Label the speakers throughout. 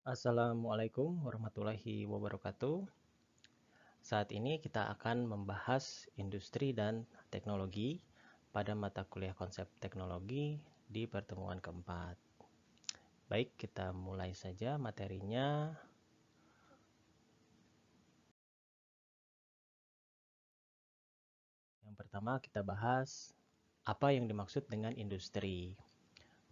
Speaker 1: Assalamualaikum warahmatullahi wabarakatuh. Saat ini kita akan membahas industri dan teknologi pada mata kuliah konsep teknologi di pertemuan keempat. Baik, kita mulai saja materinya. Yang pertama kita bahas apa yang dimaksud dengan industri.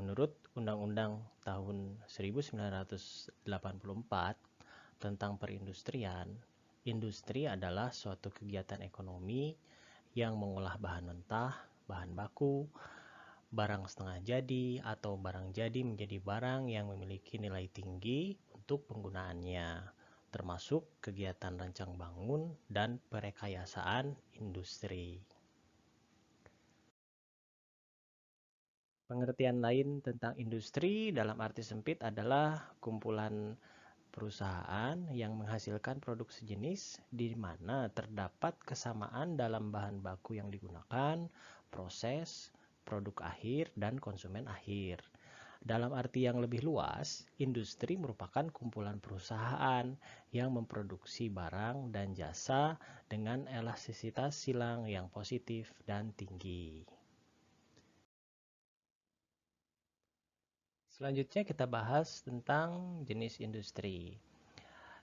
Speaker 1: Menurut Undang-Undang tahun 1984 tentang perindustrian, industri adalah suatu kegiatan ekonomi yang mengolah bahan mentah, bahan baku, barang setengah jadi, atau barang jadi menjadi barang yang memiliki nilai tinggi untuk penggunaannya, termasuk kegiatan rancang bangun dan perekayasaan industri. Pengertian lain tentang industri dalam arti sempit adalah kumpulan perusahaan yang menghasilkan produk sejenis di mana terdapat kesamaan dalam bahan baku yang digunakan, proses, produk akhir, dan konsumen akhir. Dalam arti yang lebih luas, industri merupakan kumpulan perusahaan yang memproduksi barang dan jasa dengan elastisitas silang yang positif dan tinggi. Selanjutnya kita bahas tentang jenis industri.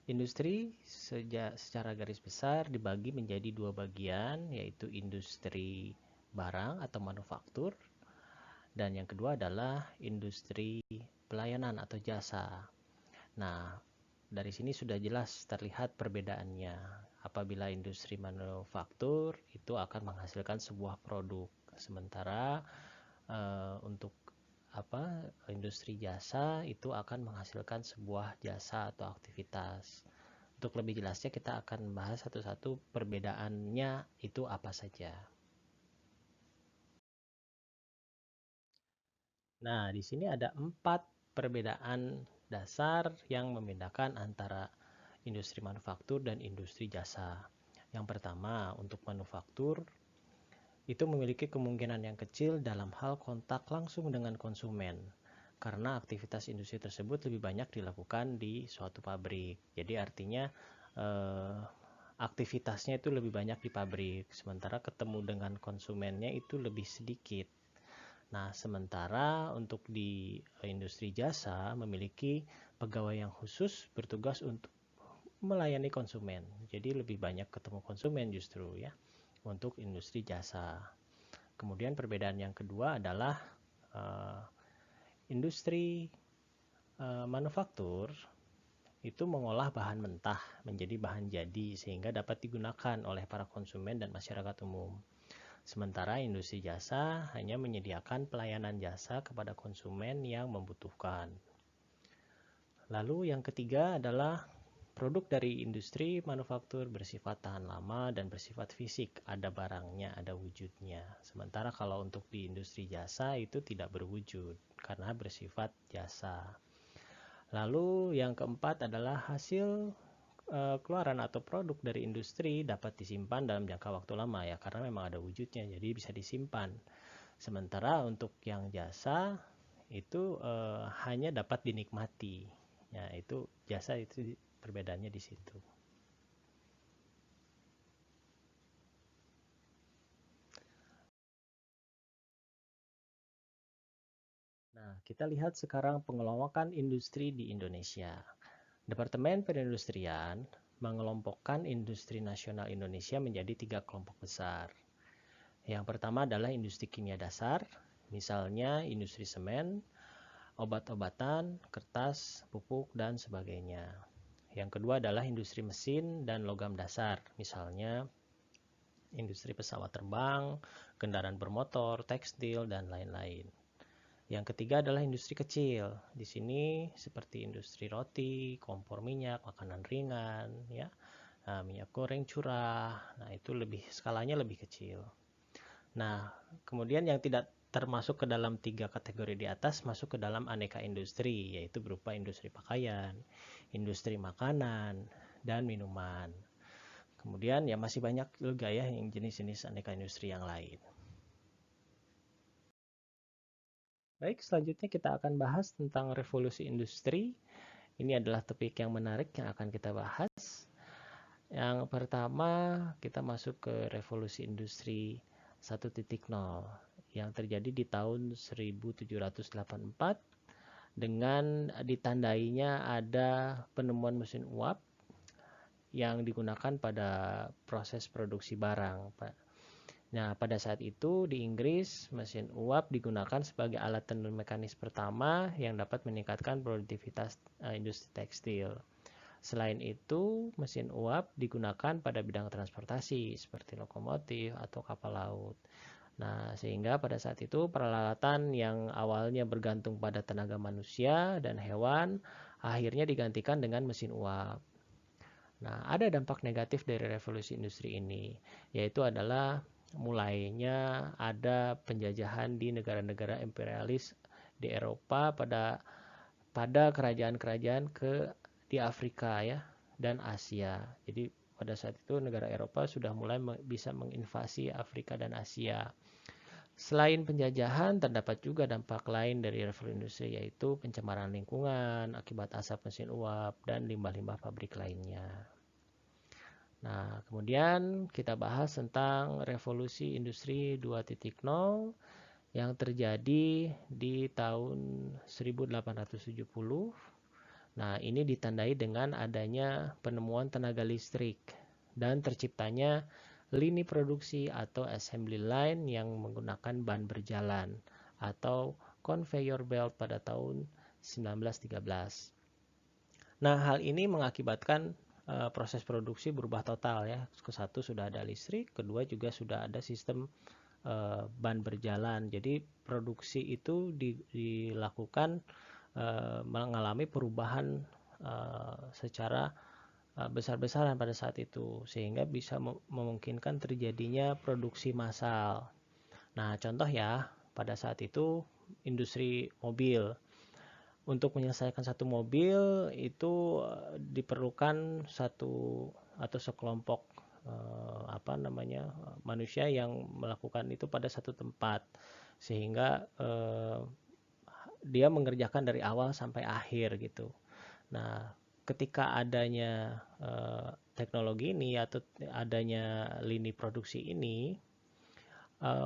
Speaker 1: Industri secara garis besar dibagi menjadi dua bagian, yaitu industri barang atau manufaktur, dan yang kedua adalah industri pelayanan atau jasa. Nah, dari sini sudah jelas terlihat perbedaannya. Apabila industri manufaktur itu akan menghasilkan sebuah produk, sementara untuk industri jasa itu akan menghasilkan sebuah jasa atau aktivitas. Untuk lebih jelasnya kita akan membahas satu-satu perbedaannya itu apa saja. Nah, di sini ada 4 perbedaan dasar yang membedakan antara industri manufaktur dan industri jasa. Yang pertama, untuk manufaktur itu memiliki kemungkinan yang kecil dalam hal kontak langsung dengan konsumen, karena aktivitas industri tersebut lebih banyak dilakukan di suatu pabrik. Jadi artinya aktivitasnya itu lebih banyak di pabrik, sementara ketemu dengan konsumennya itu lebih sedikit. Nah, sementara untuk di industri jasa memiliki pegawai yang khusus bertugas untuk melayani konsumen. Jadi lebih banyak ketemu konsumen justru ya untuk industri jasa. Kemudian perbedaan yang kedua adalah uh, industri manufaktur itu mengolah bahan mentah menjadi bahan jadi sehingga dapat digunakan oleh para konsumen dan masyarakat umum. Sementara industri jasa hanya menyediakan pelayanan jasa kepada konsumen yang membutuhkan. Lalu yang ketiga adalah produk dari industri manufaktur bersifat tahan lama dan bersifat fisik, ada barangnya, ada wujudnya. Sementara kalau untuk di industri jasa itu tidak berwujud karena bersifat jasa. Lalu yang keempat adalah hasil keluaran atau produk dari industri dapat disimpan dalam jangka waktu lama ya karena memang ada wujudnya jadi bisa disimpan. Sementara untuk yang jasa itu hanya dapat dinikmati. Ya, itu jasa itu perbedaannya di situ. Nah, kita lihat sekarang pengelompokan industri di Indonesia. Departemen Perindustrian mengelompokkan industri nasional Indonesia menjadi 3 kelompok besar. Yang pertama adalah industri kimia dasar, misalnya industri semen, obat-obatan, kertas, pupuk, dan sebagainya. Yang kedua adalah industri mesin dan logam dasar, misalnya industri pesawat terbang, kendaraan bermotor, tekstil, dan lain-lain. Yang ketiga adalah industri kecil. Di sini seperti industri roti, kompor minyak, makanan ringan, ya, minyak goreng curah. Nah, itu lebih skalanya lebih kecil. Nah, kemudian yang tidak termasuk ke dalam 3 kategori di atas masuk ke dalam aneka industri, yaitu berupa industri pakaian, industri makanan, dan minuman. Kemudian ya masih banyak juga ya yang jenis-jenis aneka industri yang lain. Baik, selanjutnya kita akan bahas tentang revolusi industri Ini adalah topik yang menarik yang akan kita bahas. Yang pertama, kita masuk ke revolusi industri 1.0 yang terjadi di tahun 1784 dengan ditandainya ada penemuan mesin uap yang digunakan pada proses produksi barang. Nah, pada saat itu di Inggris, mesin uap digunakan sebagai alat tenun mekanis pertama yang dapat meningkatkan produktivitas industri tekstil. Selain itu, mesin uap digunakan pada bidang transportasi seperti lokomotif atau kapal laut. Nah, sehingga pada saat itu peralatan yang awalnya bergantung pada tenaga manusia dan hewan akhirnya digantikan dengan mesin uap. Nah, ada dampak negatif dari revolusi industri ini, yaitu adalah mulainya ada penjajahan di negara-negara imperialis di Eropa pada kerajaan-kerajaan di Afrika ya dan Asia. Jadi pada saat itu negara Eropa sudah mulai bisa menginvasi Afrika dan Asia. Selain penjajahan, terdapat juga dampak lain dari revolusi industri yaitu pencemaran lingkungan akibat asap mesin uap dan limbah-limbah pabrik lainnya. Nah, kemudian kita bahas tentang revolusi industri 2.0 yang terjadi di tahun 1870. Nah, ini ditandai dengan adanya penemuan tenaga listrik dan terciptanya lini produksi atau assembly line yang menggunakan ban berjalan atau conveyor belt pada tahun 1913. Nah, hal ini mengakibatkan proses produksi berubah total ya. Satu sudah ada listrik, kedua juga sudah ada sistem ban berjalan. Jadi produksi itu dilakukan mengalami perubahan secara besar-besaran pada saat itu sehingga bisa memungkinkan terjadinya produksi massal. Nah, contoh ya, pada saat itu industri mobil. Untuk menyelesaikan satu mobil itu diperlukan satu atau sekelompok manusia yang melakukan itu pada satu tempat sehingga dia mengerjakan dari awal sampai akhir gitu. Nah, ketika adanya teknologi ini atau adanya lini produksi ini,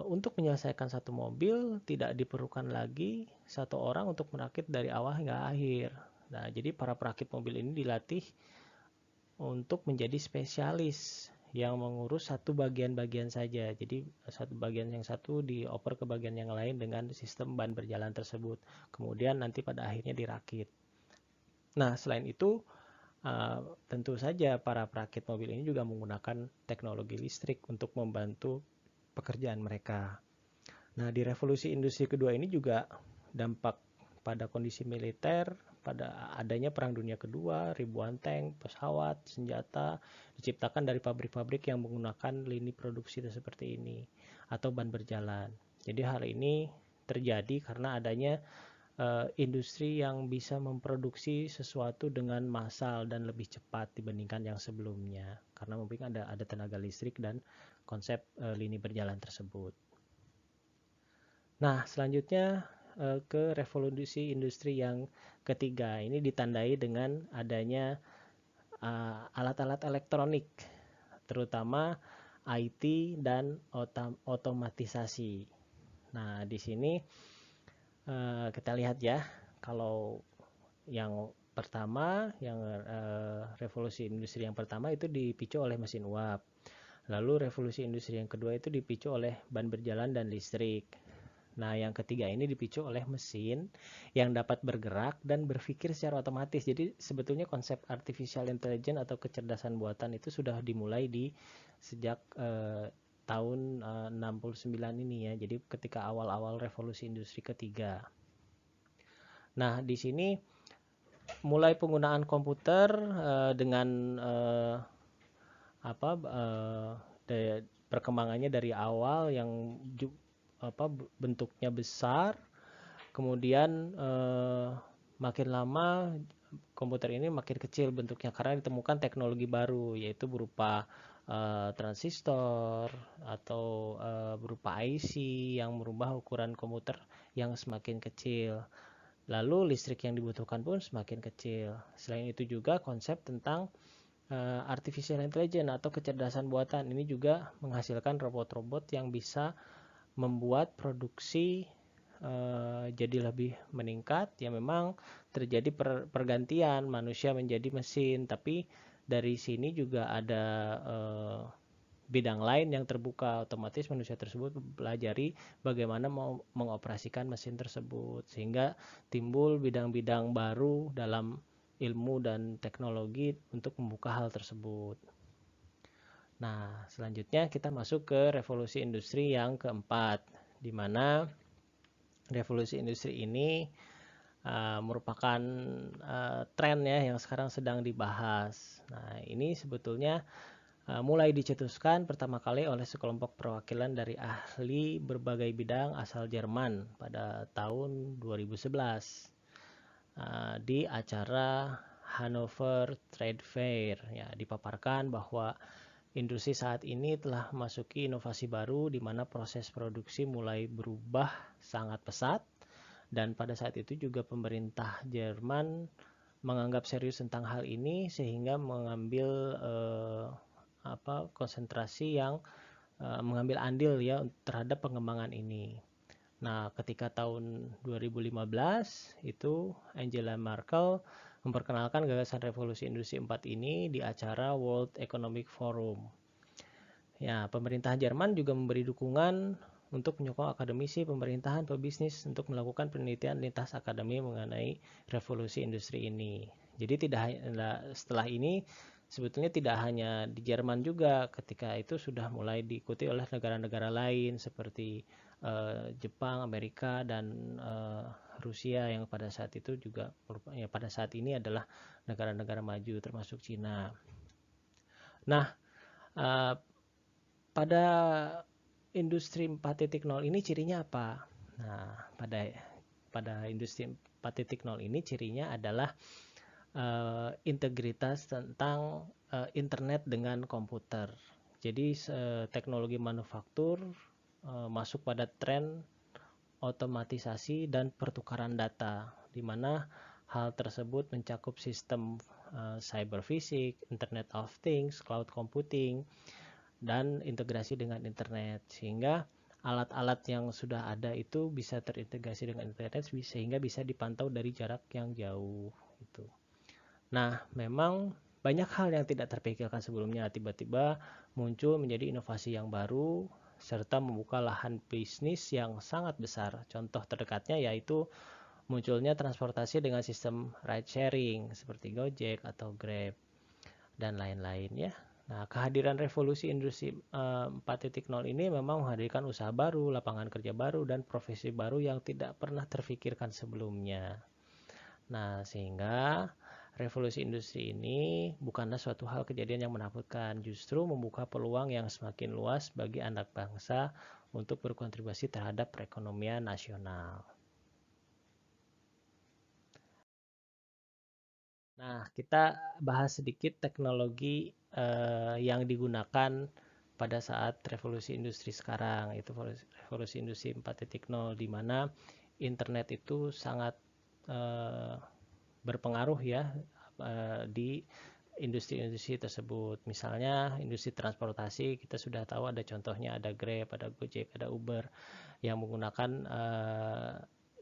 Speaker 1: untuk menyelesaikan satu mobil tidak diperlukan lagi satu orang untuk merakit dari awal hingga akhir. Nah, jadi para perakit mobil ini dilatih untuk menjadi spesialis yang mengurus satu bagian-bagian saja. Jadi satu bagian yang satu dioper ke bagian yang lain dengan sistem ban berjalan tersebut. Kemudian nanti pada akhirnya dirakit. Nah, selain itu tentu saja para perakit mobil ini juga menggunakan teknologi listrik untuk membantu pekerjaan mereka. Nah, di revolusi industri kedua ini juga dampak pada kondisi militer, pada adanya Perang Dunia Kedua, ribuan tank, pesawat, senjata diciptakan dari pabrik-pabrik yang menggunakan lini produksi seperti ini atau ban berjalan. Jadi hal ini terjadi karena adanya industri yang bisa memproduksi sesuatu dengan massal dan lebih cepat dibandingkan yang sebelumnya karena mungkin ada tenaga listrik dan konsep lini berjalan tersebut. Nah, selanjutnya ke revolusi industri yang ketiga. Ini ditandai dengan adanya alat-alat elektronik, terutama IT dan otomatisasi. Nah, di sini kita lihat ya, kalau yang pertama, yang revolusi industri yang pertama itu dipicu oleh mesin uap. Lalu revolusi industri yang kedua itu dipicu oleh ban berjalan dan listrik. Nah, yang ketiga ini dipicu oleh mesin yang dapat bergerak dan berpikir secara otomatis. Jadi sebetulnya konsep artificial intelligence atau kecerdasan buatan itu sudah dimulai sejak tahun 69 ini ya. Jadi ketika awal-awal revolusi industri ketiga. Nah, di sini mulai penggunaan komputer dengan perkembangannya dari awal yang bentuknya besar, kemudian makin lama komputer ini makin kecil bentuknya karena ditemukan teknologi baru yaitu berupa transistor atau berupa IC yang merubah ukuran komputer yang semakin kecil. Lalu listrik yang dibutuhkan pun semakin kecil. Selain itu juga konsep tentang artificial intelligence atau kecerdasan buatan ini juga menghasilkan robot-robot yang bisa membuat produksi jadi lebih meningkat. Ya memang terjadi pergantian manusia menjadi mesin, tapi dari sini juga ada bidang lain yang terbuka, otomatis manusia tersebut mempelajari bagaimana mau mengoperasikan mesin tersebut, sehingga timbul bidang-bidang baru dalam ilmu dan teknologi untuk membuka hal tersebut. Nah, selanjutnya kita masuk ke revolusi industri yang keempat, di mana revolusi industri ini merupakan tren ya yang sekarang sedang dibahas. Nah, ini sebetulnya mulai dicetuskan pertama kali oleh sekelompok perwakilan dari ahli berbagai bidang asal Jerman pada tahun 2011 di acara Hannover Trade Fair. Ya, dipaparkan bahwa industri saat ini telah memasuki inovasi baru di mana proses produksi mulai berubah sangat pesat, dan pada saat itu juga pemerintah Jerman menganggap serius tentang hal ini sehingga mengambil konsentrasi yang mengambil andil ya terhadap pengembangan ini. Nah, ketika tahun 2015 itu Angela Merkel memperkenalkan gagasan revolusi industri 4 ini di acara World Economic Forum. Ya, pemerintah Jerman juga memberi dukungan untuk menyokong akademisi, pemerintahan, pebisnis untuk melakukan penelitian lintas akademi mengenai revolusi industri ini. Jadi setelah ini sebetulnya tidak hanya di Jerman juga, ketika itu sudah mulai diikuti oleh negara-negara lain seperti Jepang, Amerika, dan Rusia yang pada saat itu juga ya pada saat ini adalah negara-negara maju termasuk Cina. Nah, pada industri 4.0 ini cirinya apa? Nah, pada industri 4.0 ini cirinya adalah integritas tentang internet dengan komputer. Jadi teknologi manufaktur masuk pada tren otomatisasi dan pertukaran data, di mana hal tersebut mencakup sistem cyber fisik, Internet of Things, cloud computing, dan integrasi dengan internet, sehingga alat-alat yang sudah ada itu bisa terintegrasi dengan internet sehingga bisa dipantau dari jarak yang jauh gitu. Nah, memang banyak hal yang tidak terpikirkan sebelumnya tiba-tiba muncul menjadi inovasi yang baru serta membuka lahan bisnis yang sangat besar. Contoh terdekatnya yaitu munculnya transportasi dengan sistem ride sharing seperti Gojek atau Grab dan lain-lain ya. Nah, kehadiran revolusi industri 4.0 ini memang menghadirkan usaha baru, lapangan kerja baru, dan profesi baru yang tidak pernah terfikirkan sebelumnya. Nah, sehingga revolusi industri ini bukanlah suatu hal kejadian yang menakutkan, justru membuka peluang yang semakin luas bagi anak bangsa untuk berkontribusi terhadap perekonomian nasional. Nah, kita bahas sedikit teknologi yang digunakan pada saat revolusi industri sekarang, itu revolusi industri 4.0, di mana internet itu sangat berpengaruh ya di industri-industri tersebut. Misalnya industri transportasi, kita sudah tahu ada contohnya, ada Grab, ada Gojek, ada Uber yang menggunakan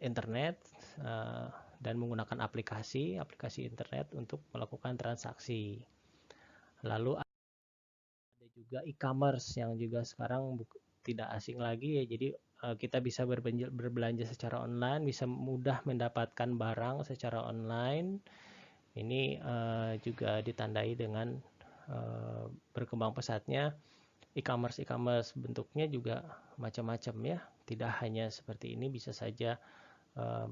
Speaker 1: internet dan menggunakan aplikasi internet untuk melakukan transaksi. Lalu ada juga e-commerce yang juga sekarang tidak asing lagi ya. Jadi kita bisa berbelanja secara online, bisa mudah mendapatkan barang secara online. Ini juga ditandai dengan berkembang pesatnya e-commerce. Bentuknya juga macam-macam ya. Tidak hanya seperti ini, bisa saja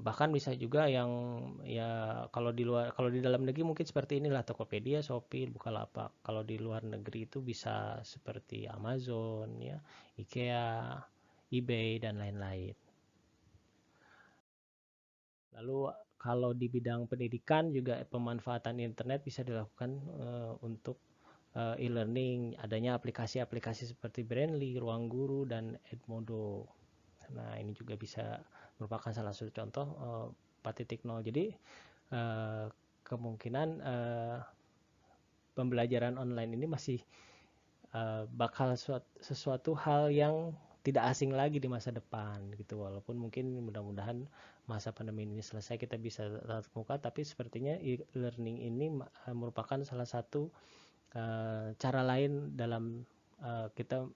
Speaker 1: bahkan bisa juga yang ya kalau di dalam negeri mungkin seperti inilah Tokopedia, Shopee, Bukalapak. Kalau di luar negeri itu bisa seperti Amazon ya, IKEA, eBay dan lain-lain. Lalu kalau di bidang pendidikan juga pemanfaatan internet bisa dilakukan untuk e-learning, adanya aplikasi-aplikasi seperti Brandly, Ruang Guru, dan Edmodo. Nah, ini juga bisa merupakan salah satu contoh 4.0. Jadi kemungkinan pembelajaran online ini masih bakal sesuatu hal yang tidak asing lagi di masa depan gitu. Walaupun mungkin mudah-mudahan masa pandemi ini selesai kita bisa tatap muka, tapi sepertinya e-learning ini merupakan salah satu cara lain dalam kita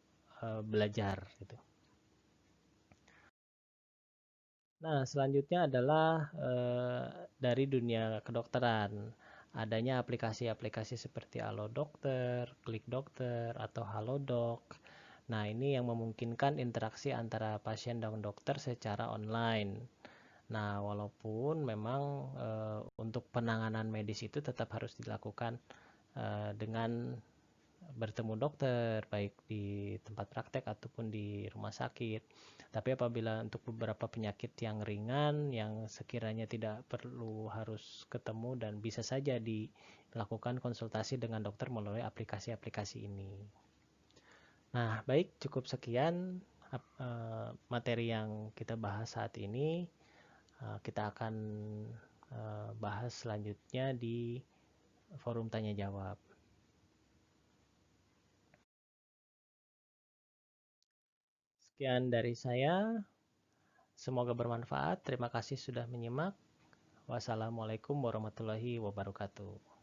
Speaker 1: belajar gitu. Nah, selanjutnya adalah dari dunia kedokteran. Adanya aplikasi-aplikasi seperti Halo Dokter, Klik Dokter, atau Halodoc. Nah, ini yang memungkinkan interaksi antara pasien dan dokter secara online. Nah, walaupun memang untuk penanganan medis itu tetap harus dilakukan dengan bertemu dokter, baik di tempat praktek ataupun di rumah sakit. Tapi apabila untuk beberapa penyakit yang ringan, yang sekiranya tidak perlu harus ketemu dan bisa saja dilakukan konsultasi dengan dokter melalui aplikasi-aplikasi ini. Nah, baik, cukup sekian materi yang kita bahas saat ini. Kita akan bahas selanjutnya di forum tanya jawab. Sekian dari saya. Semoga bermanfaat. Terima kasih sudah menyimak. Wassalamualaikum warahmatullahi wabarakatuh.